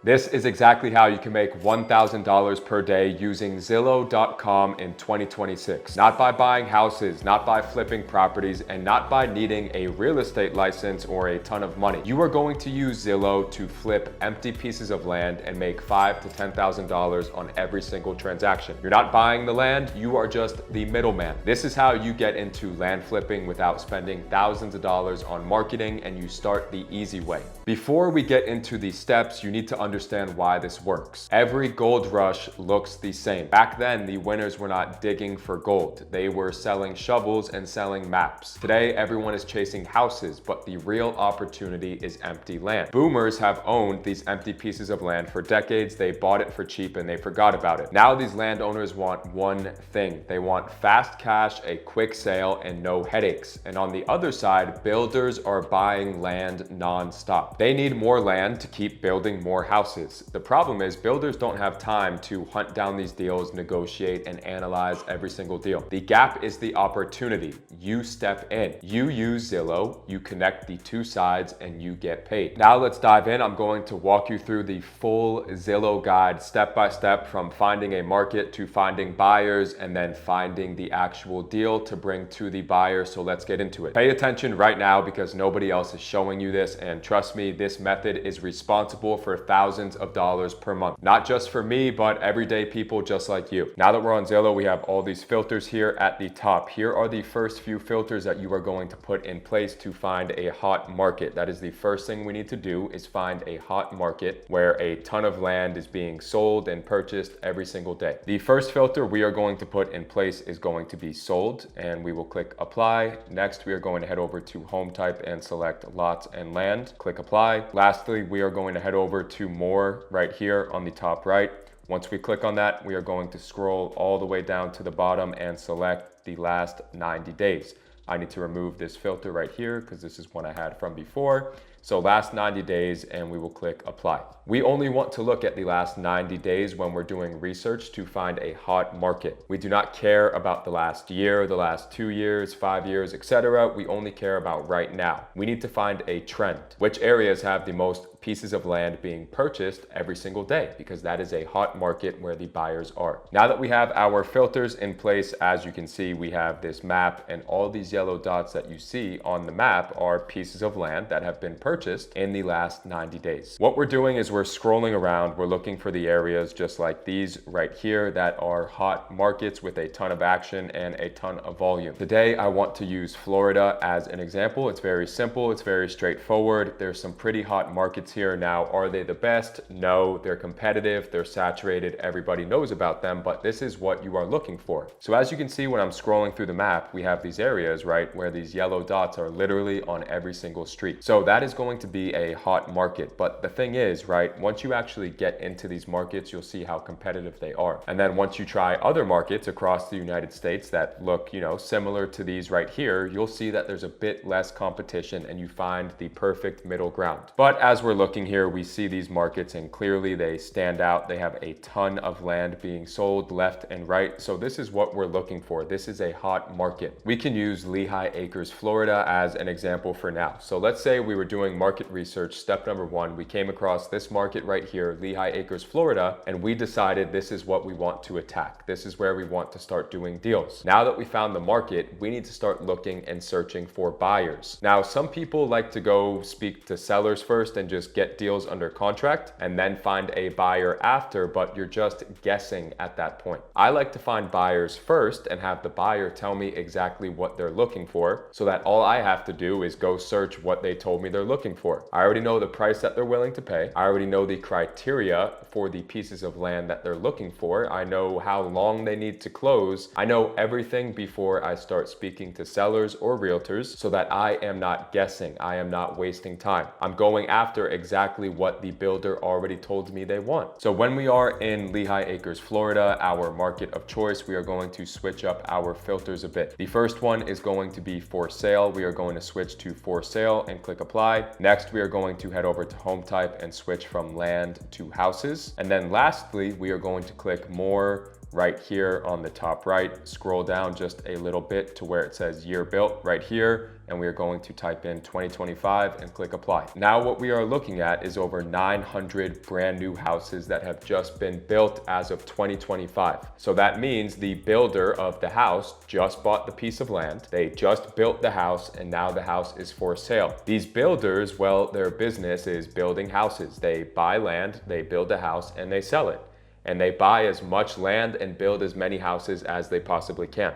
This is exactly how you can make $1,000 per day using Zillow.com in 2026. Not by buying houses, not by flipping properties, and not by needing a real estate license or a ton of money. You are going to use Zillow to flip empty pieces of land and make $5,000 to $10,000 on every single transaction. You're not buying the land, you are just the middleman. This is how you get into land flipping without spending thousands of dollars on marketing, and you start the easy way. Before we get into the steps, you need to understand why this works. Every gold rush looks the same. Back then, the winners were not digging for gold. They were selling shovels and selling maps. Today, everyone is chasing houses, but the real opportunity is empty land. Boomers have owned these empty pieces of land for decades. They bought it for cheap and they forgot about it. Now these landowners want one thing. They want fast cash, a quick sale, and no headaches. And on the other side, builders are buying land non-stop. They need more land to keep building more houses. The problem is builders don't have time to hunt down these deals, negotiate, and analyze every single deal. The gap is the opportunity. You step in. You use Zillow, you connect the two sides, and you get paid. Now let's dive in. I'm going to walk you through the full Zillow guide step by step, from finding a market to finding buyers and then finding the actual deal to bring to the buyer. So let's get into it. Pay attention right now because nobody else is showing you this, and trust me, this method is responsible for thousands of dollars per month. Not just for me, but everyday people just like you. Now that we're on Zillow, we have all these filters here at the top. Here are the first few filters that you are going to put in place to find a hot market. That is the first thing we need to do, is find a hot market where a ton of land is being sold and purchased every single day. The first filter we are going to put in place is going to be sold, and we will click apply. Next, we are going to head over to home type and select lots and land. Click apply. Lastly, we are going to head over to more right here on the top right. Once we click on that, we are going to scroll all the way down to the bottom and select the last 90 days. I need to remove this filter right here because this is one I had from before. So last 90 days, and we will click apply. We only want to look at the last 90 days when we're doing research to find a hot market. We do not care about the last year, the last 2 years, 5 years, etc. We only care about right now. We need to find a trend. Which areas have the most pieces of land being purchased every single day, because that is a hot market where the buyers are. Now that we have our filters in place, as you can see, we have this map, and all these yellow dots that you see on the map are pieces of land that have been purchased in the last 90 days. What we're doing is we're scrolling around, we're looking for the areas just like these right here that are hot markets with a ton of action and a ton of volume. Today, I want to use Florida as an example. It's very simple, it's very straightforward. There's some pretty hot markets here. Now, are they the best? No, they're competitive, they're saturated, everybody knows about them, but this is what you are looking for. So as you can see, when I'm scrolling through the map, we have these areas, right, where these yellow dots are literally on every single street. So that is going to be a hot market. But the thing is, right, once you actually get into these markets, you'll see how competitive they are. And then once you try other markets across the United States that look, similar to these right here, you'll see that there's a bit less competition and you find the perfect middle ground. But as we're looking here, we see these markets and clearly they stand out. They have a ton of land being sold left and right. So this is what we're looking for. This is a hot market. We can use Lehigh Acres, Florida as an example for now. So let's say we were doing market research. Step number one, we came across this market right here, Lehigh Acres, Florida, and we decided this is what we want to attack. This is where we want to start doing deals. Now that we found the market, we need to start looking and searching for buyers. Now, some people like to go speak to sellers first and just get deals under contract and then find a buyer after, but you're just guessing at that point. I like to find buyers first and have the buyer tell me exactly what they're looking for, so that all I have to do is go search what they told me they're looking for. I already know the price that they're willing to pay. I already know the criteria for the pieces of land that they're looking for. I know how long they need to close. I know everything before I start speaking to sellers or realtors, so that I am not guessing. I am not wasting time. I'm going after exactly what the builder already told me they want. So when we are in Lehigh Acres, Florida, our market of choice, we are going to switch up our filters a bit. The first one is going to be for sale. We are going to switch to for sale and click apply. Next, we are going to head over to home type and switch from land to houses. And then lastly, we are going to click more right here on the top right. Scroll down just a little bit to where it says year built right here, and we are going to type in 2025 and click apply. Now what we are looking at is over 900 brand new houses that have just been built as of 2025. So that means the builder of the house just bought the piece of land, they just built the house, and now the house is for sale. These builders, well, their business is building houses. They buy land, they build a house, and they sell it. And they buy as much land and build as many houses as they possibly can.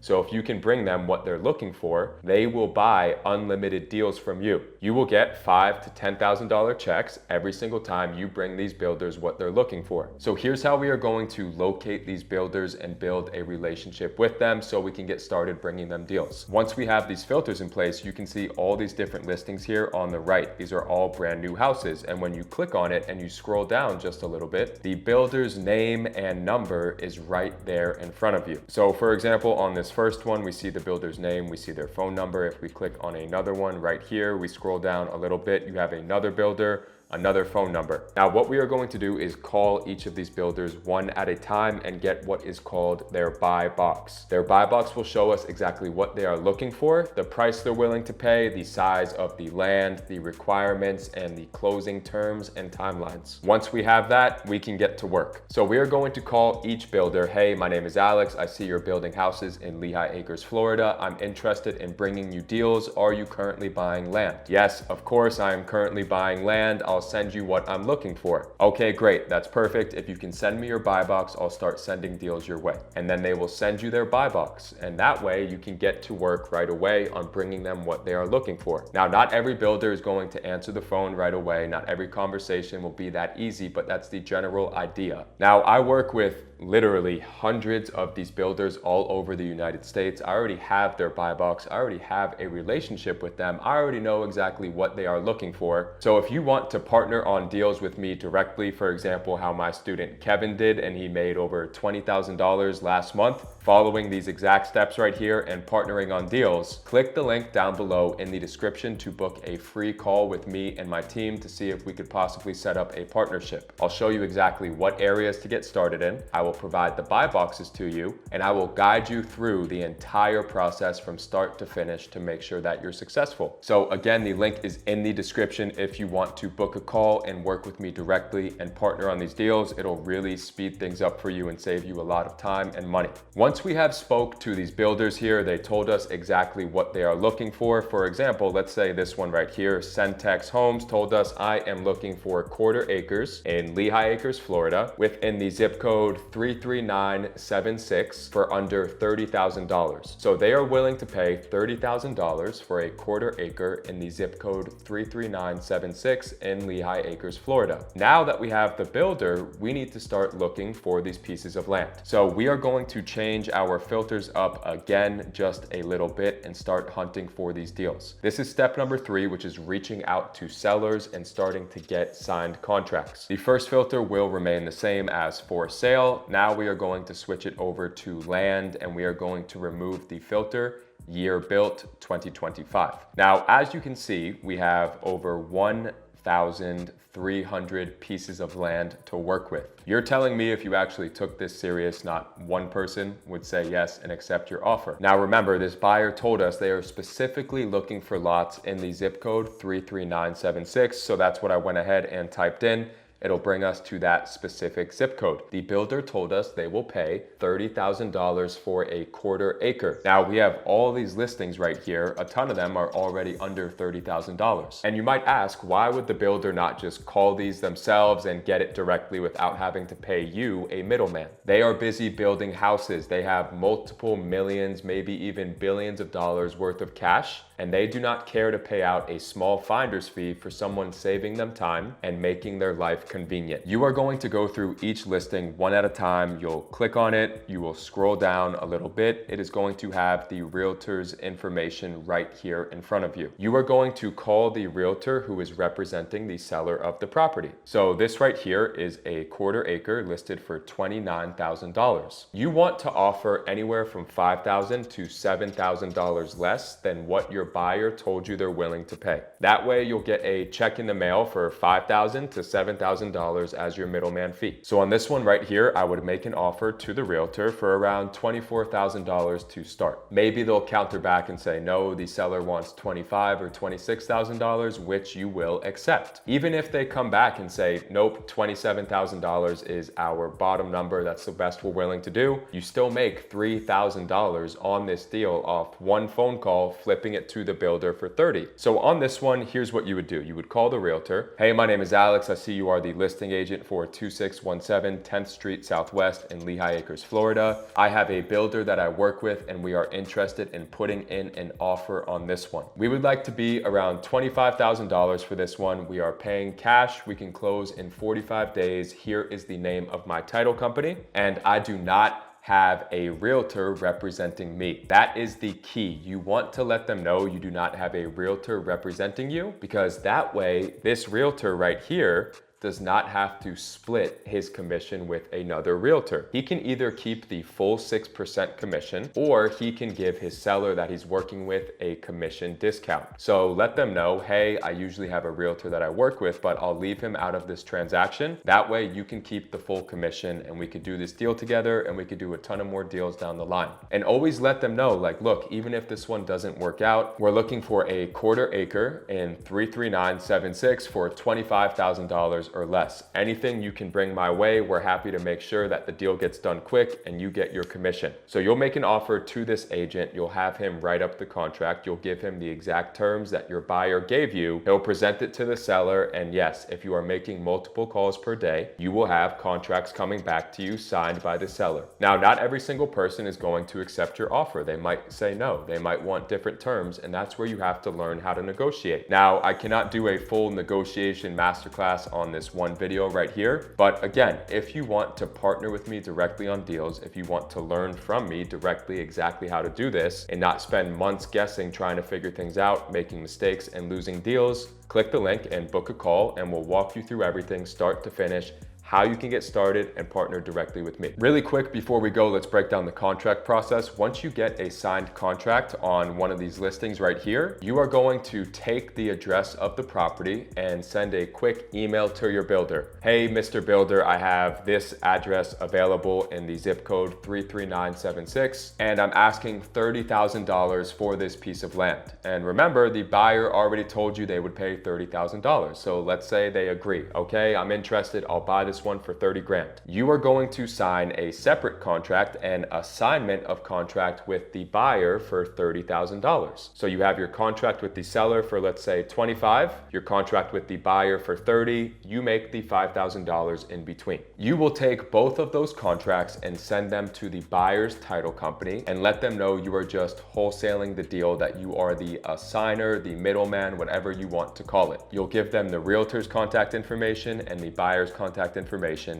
So if you can bring them what they're looking for, they will buy unlimited deals from you. You will get $5,000 to $10,000 checks every single time you bring these builders what they're looking for. So here's how we are going to locate these builders and build a relationship with them so we can get started bringing them deals. Once we have these filters in place, you can see all these different listings here on the right. These are all brand new houses. And when you click on it and you scroll down just a little bit, the builder's name and number is right there in front of you. So for example, on this first one, we see the builder's name, we see their phone number. If we click on another one right here, we scroll down a little bit, you have another builder, another phone number. Now what we are going to do is call each of these builders one at a time and get what is called their buy box. Their buy box will show us exactly what they are looking for, the price they're willing to pay, the size of the land, the requirements, and the closing terms and timelines. Once we have that, we can get to work. So we are going to call each builder. Hey, my name is Alex. I see you're building houses in Lehigh Acres, Florida. I'm interested in bringing you deals. Are you currently buying land? Yes, of course, I am currently buying land. I'll send you what I'm looking for. Okay, great. That's perfect. If you can send me your buy box, I'll start sending deals your way. And then they will send you their buy box. And that way you can get to work right away on bringing them what they are looking for. Now, not every builder is going to answer the phone right away. Not every conversation will be that easy, but that's the general idea. Now, I work with literally hundreds of these builders all over the United States. I already have their buy box. I already have a relationship with them. I already know exactly what they are looking for. So if you want to partner on deals with me directly, for example, how my student Kevin did, and he made over $20,000 last month, following these exact steps right here and partnering on deals, click the link down below in the description to book a free call with me and my team to see if we could possibly set up a partnership. I'll show you exactly what areas to get started in. I will provide the buy boxes to you, and I will guide you through the entire process from start to finish to make sure that you're successful. So again, the link is in the description if you want to book a call and work with me directly and partner on these deals. It'll really speed things up for you and save you a lot of time and money. Once we have spoke to these builders here, they told us exactly what they are looking for. For example, let's say this one right here, Centex Homes, told us I am looking for 1/4 acres in Lehigh Acres, Florida, within the zip code 33976 for under $30,000. So they are willing to pay $30,000 for a 1/4 acre in the zip code 33976 in Lehigh Acres, Florida. Now that we have the builder, we need to start looking for these pieces of land. So we are going to change our filters up again just a little bit and start hunting for these deals. This is step number 3, which is reaching out to sellers and starting to get signed contracts. The first filter will remain the same as for sale. Now we are going to switch it over to land, and we are going to remove the filter year built 2025. Now, as you can see, we have over 1,300 pieces of land to work with. You're telling me if you actually took this serious, not one person would say yes and accept your offer. Now remember, this buyer told us they are specifically looking for lots in the zip code 33976, so that's what I went ahead and typed in. It'll bring us to that specific zip code. The builder told us they will pay $30,000 for a 1/4 acre. Now we have all these listings right here. A ton of them are already under $30,000. And you might ask, why would the builder not just call these themselves and get it directly without having to pay you, a middleman? They are busy building houses. They have multiple millions, maybe even billions of dollars worth of cash, and they do not care to pay out a small finder's fee for someone saving them time and making their life convenient. You are going to go through each listing one at a time. You'll click on it, you will scroll down a little bit. It is going to have the realtor's information right here in front of you. You are going to call the realtor who is representing the seller of the property. So this right here is a 1/4 acre listed for $29,000. You want to offer anywhere from $5,000 to $7,000 less than what your buyer told you they're willing to pay. That way you'll get a check in the mail for $5,000 to $7,000 $2,000 as your middleman fee. So on this one right here, I would make an offer to the realtor for around $24,000 to start. Maybe they'll counter back and say, no, the seller wants $25,000 or $26,000, which you will accept. Even if they come back and say, nope, $27,000 is our bottom number, that's the best we're willing to do, you still make $3,000 on this deal off one phone call, flipping it to the builder for $30,000. So on this one, here's what you would do. You would call the realtor. Hey, my name is Alex. I see you are the listing agent for 2617 10th Street Southwest in Lehigh Acres, Florida. I have a builder that I work with and we are interested in putting in an offer on this one. We would like to be around $25,000 for this one. We are paying cash. We can close in 45 days. Here is the name of my title company, and I do not have a realtor representing me. That is the key. You want to let them know you do not have a realtor representing you, because that way this realtor right here does not have to split his commission with another realtor. He can either keep the full 6% commission, or he can give his seller that he's working with a commission discount. So let them know, hey, I usually have a realtor that I work with, but I'll leave him out of this transaction. That way you can keep the full commission and we could do this deal together and we could do a ton of more deals down the line. And always let them know, like, look, even if this one doesn't work out, we're looking for a 1/4 acre in 33976 for $25,000 or less. Anything you can bring my way, we're happy to make sure that the deal gets done quick and you get your commission. So you'll make an offer to this agent, you'll have him write up the contract, you'll give him the exact terms that your buyer gave you, he'll present it to the seller, and yes, if you are making multiple calls per day, you will have contracts coming back to you signed by the seller. Now, not every single person is going to accept your offer. They might say no, they might want different terms, and that's where you have to learn how to negotiate. Now, I cannot do a full negotiation masterclass on this one video right here. But again, if you want to partner with me directly on deals, if you want to learn from me directly exactly how to do this and not spend months guessing, trying to figure things out, making mistakes and losing deals, click the link and book a call and we'll walk you through everything start to finish, how you can get started and partner directly with me. Really quick before we go, let's break down the contract process. Once you get a signed contract on one of these listings right here, you are going to take the address of the property and send a quick email to your builder. Hey, Mr. Builder, I have this address available in the zip code 33976, and I'm asking $30,000 for this piece of land. And remember, the buyer already told you they would pay $30,000. So let's say they agree. Okay, I'm interested, I'll buy this one for 30 grand. You are going to sign a separate contract, an assignment of contract with the buyer for $30,000. So you have your contract with the seller for, let's say, 25, your contract with the buyer for 30, you make the $5,000 in between. You will take both of those contracts and send them to the buyer's title company and let them know you are just wholesaling the deal, that you are the assigner, the middleman, whatever you want to call it. You'll give them the realtor's contact information and the buyer's contact information,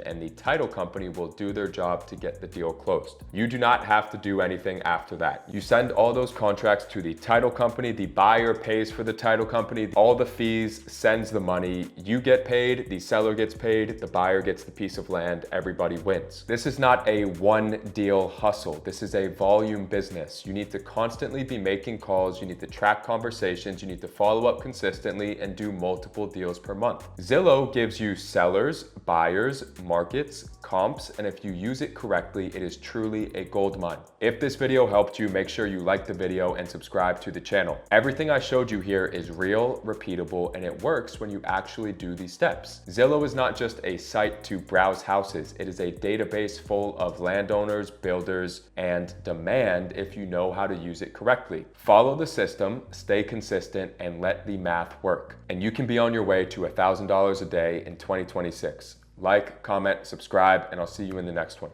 and the title company will do their job to get the deal closed. You do not have to do anything after that. You send all those contracts to the title company, the buyer pays for the title company, all the fees, sends the money, you get paid, the seller gets paid, the buyer gets the piece of land, everybody wins. This is not a one deal hustle. This is a volume business. You need to constantly be making calls, you need to track conversations, you need to follow up consistently and do multiple deals per month. Zillow gives you sellers, buyers, markets, comps, and if you use it correctly, it is truly a gold mine. If this video helped you, make sure you like the video and subscribe to the channel. Everything I showed you here is real, repeatable, and it works when you actually do these steps. Zillow is not just a site to browse houses. It is a database full of landowners, builders, and demand if you know how to use it correctly. Follow the system, stay consistent, and let the math work. And you can be on your way to $1,000 a day in 2026. Like, comment, subscribe, and I'll see you in the next one.